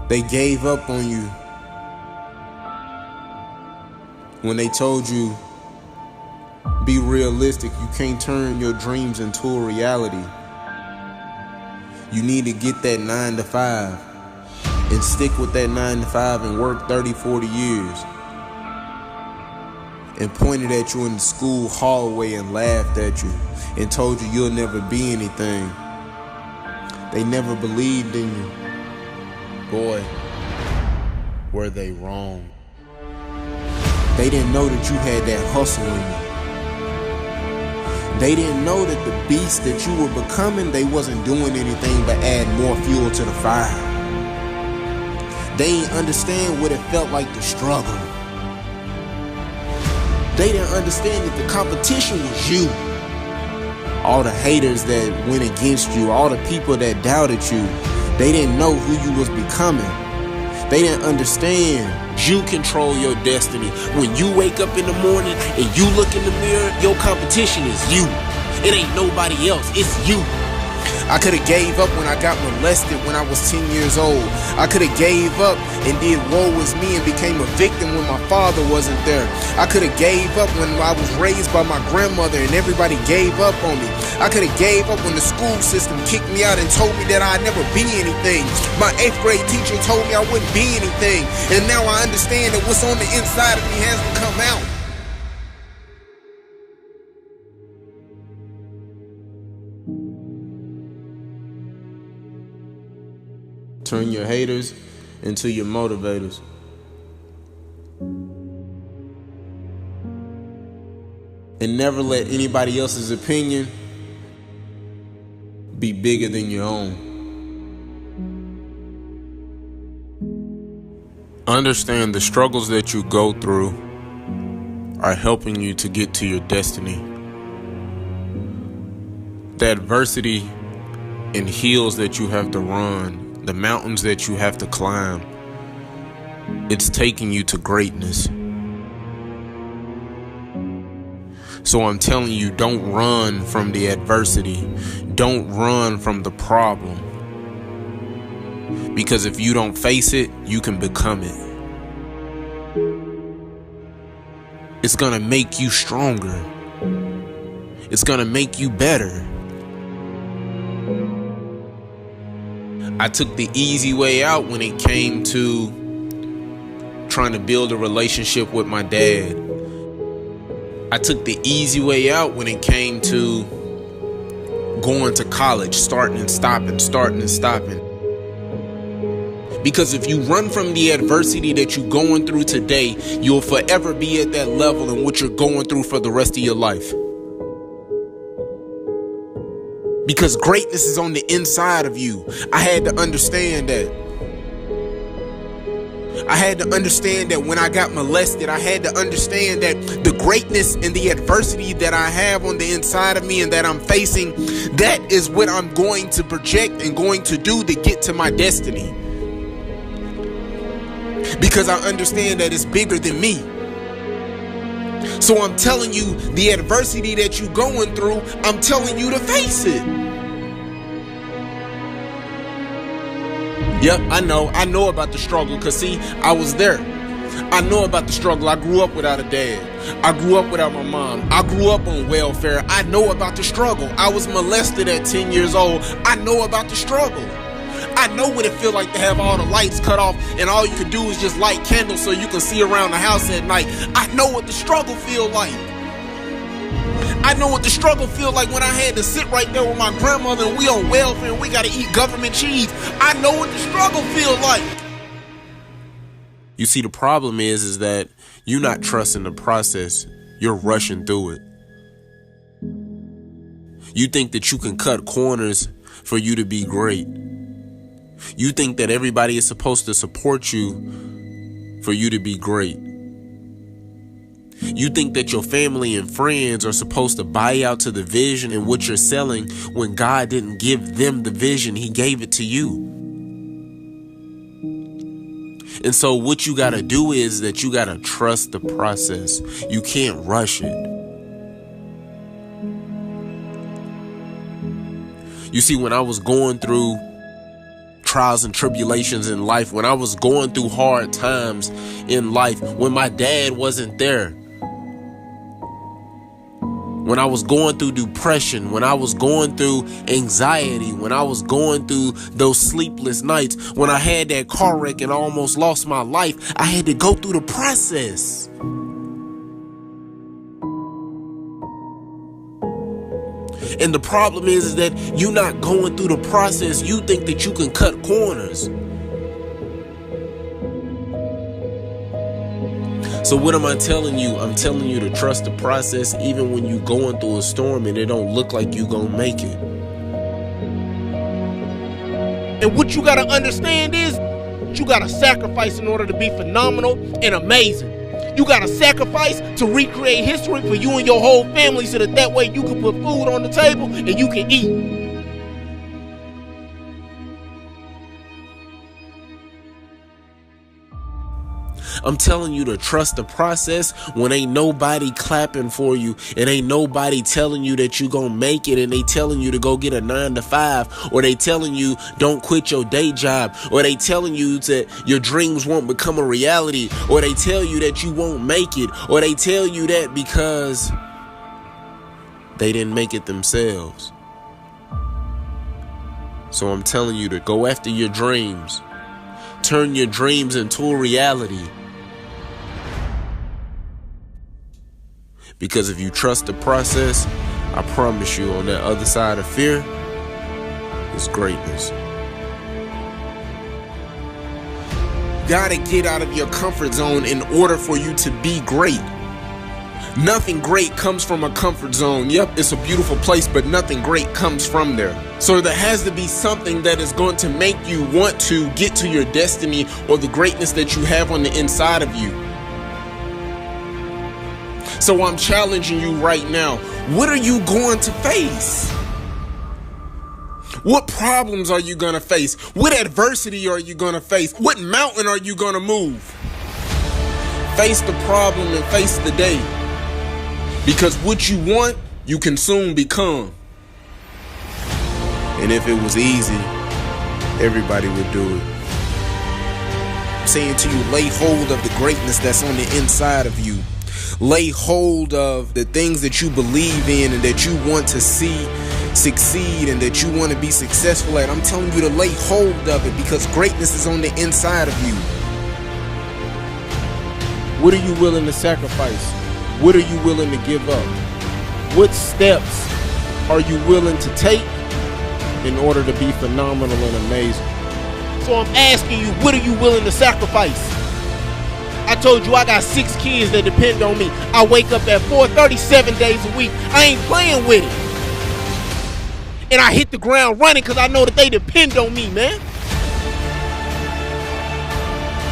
They gave up on you when they told you, be realistic, you can't turn your dreams into a reality. You need to get that 9 to 5 and stick with that 9 to 5 and work 30, 40 years. And pointed at you in the school hallway and laughed at you and told you you'll never be anything. They never believed in you. Boy, were they wrong. They didn't know that you had that hustle in you. They didn't know that the beast that you were becoming, they wasn't doing anything but add more fuel to the fire. They didn't understand what it felt like to struggle. They didn't understand that the competition was you. All the haters that went against you, all the people that doubted you, they didn't know who you was becoming. They didn't understand you control your destiny. When you wake up in the morning and you look in the mirror, your competition is you. It ain't nobody else, it's you. I could have gave up when I got molested when I was 10 years old. I could have gave up and did woe is me and became a victim when my father wasn't there. I could have gave up when I was raised by my grandmother and everybody gave up on me. I could have gave up when the school system kicked me out and told me that I'd never be anything. My 8th grade teacher told me I wouldn't be anything. And now I understand that what's on the inside of me has to come out. Turn your haters into your motivators. And never let anybody else's opinion be bigger than your own. Understand the struggles that you go through are helping you to get to your destiny. The adversity and hills that you have to run, the mountains that you have to climb, it's taking you to greatness. So I'm telling you, don't run from the adversity. Don't run from the problem. Because if you don't face it, you can become it. It's gonna make you stronger. It's gonna make you better. I took the easy way out when it came to trying to build a relationship with my dad. I took the easy way out when it came to going to college, starting and stopping, starting and stopping. Because if you run from the adversity that you're going through today, you'll forever be at that level in what you're going through for the rest of your life. Because greatness is on the inside of you. I had to understand that. I had to understand that when I got molested, I had to understand that the greatness and the adversity that I have on the inside of me and that I'm facing, that is what I'm going to project and going to do to get to my destiny. Because I understand that it's bigger than me. So I'm telling you, the adversity that you're going through, I'm telling you to face it. Yep, I know about the struggle, because see, I was there. I know about the struggle. I grew up without a dad. I grew up without my mom. I grew up on welfare. I know about the struggle. I was molested at 10 years old. I know about the struggle. I know what it feels like to have all the lights cut off and all you can do is just light candles so you can see around the house at night. I know what the struggle feels like. I know what the struggle feels like when I had to sit right there with my grandmother and we on welfare and we got to eat government cheese. I know what the struggle feels like. You see, the problem is that you're not trusting the process. You're rushing through it. You think that you can cut corners for you to be great. You think that everybody is supposed to support you for you to be great. You think that your family and friends are supposed to buy out to the vision and what you're selling when God didn't give them the vision. He gave it to you. And so what you got to do is that you got to trust the process. You can't rush it. You see, when I was going through trials and tribulations in life, when I was going through hard times in life, when my dad wasn't there, when I was going through depression, when I was going through anxiety, when I was going through those sleepless nights, when I had that car wreck and almost lost my life, I had to go through the process. And the problem is that you're not going through the process. You think that you can cut corners. So what am I telling you? I'm telling you to trust the process even when you're going through a storm and it don't look like you gonna make it. And what you gotta understand is you gotta sacrifice in order to be phenomenal and amazing. You gotta sacrifice to recreate history for you and your whole family so that way you can put food on the table and you can eat. I'm telling you to trust the process when ain't nobody clapping for you and ain't nobody telling you that you gonna make it, and they telling you to go get a 9-to-5, or they telling you don't quit your day job, or they telling you that your dreams won't become a reality, or they tell you that you won't make it, or they tell you that because they didn't make it themselves. So I'm telling you to go after your dreams. Turn your dreams into a reality. Because if you trust the process, I promise you, on that other side of fear is greatness. You gotta get out of your comfort zone in order for you to be great. Nothing great comes from a comfort zone. Yep, it's a beautiful place, but nothing great comes from there. So there has to be something that is going to make you want to get to your destiny or the greatness that you have on the inside of you. So I'm challenging you right now. What are you going to face? What problems are you going to face? What adversity are you going to face? What mountain are you going to move? Face the problem and face the day. Because what you want, you can soon become. And if it was easy, everybody would do it. I'm saying to you, lay hold of the greatness that's on the inside of you. Lay hold of the things that you believe in and that you want to see succeed and that you want to be successful at. I'm telling you to lay hold of it, because greatness is on the inside of you. What are you willing to sacrifice? What are you willing to give up? What steps are you willing to take in order to be phenomenal and amazing? So I'm asking you, what are you willing to sacrifice? I told you I got 6 kids that depend on me. I wake up at 4:30, 7 days a week. I ain't playing with it. And I hit the ground running because I know that they depend on me, man.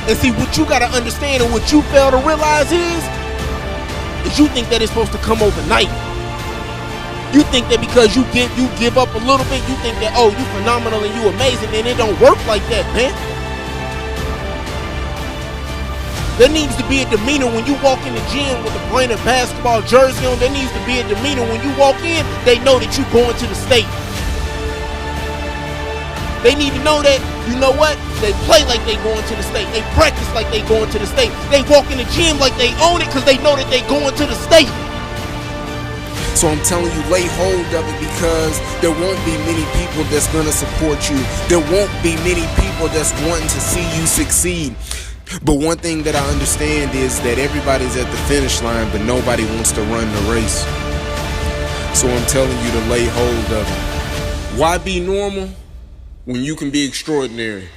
And see, what you got to understand and what you fail to realize is you think that it's supposed to come overnight. You think that because you give up a little bit, you think that, oh, you phenomenal and you amazing, and it don't work like that, man. There needs to be a demeanor when you walk in the gym with a branded basketball jersey on. There needs to be a demeanor when you walk in, they know that you're going to the state. They need to know that, you know what? They play like they going to the state. They practice like they going to the state. They walk in the gym like they own it because they know that they going to the state. So I'm telling you, lay hold of it, because there won't be many people that's going to support you. There won't be many people that's wanting to see you succeed. But one thing that I understand is that everybody's at the finish line, but nobody wants to run the race. So I'm telling you to lay hold of it. Why be normal when you can be extraordinary?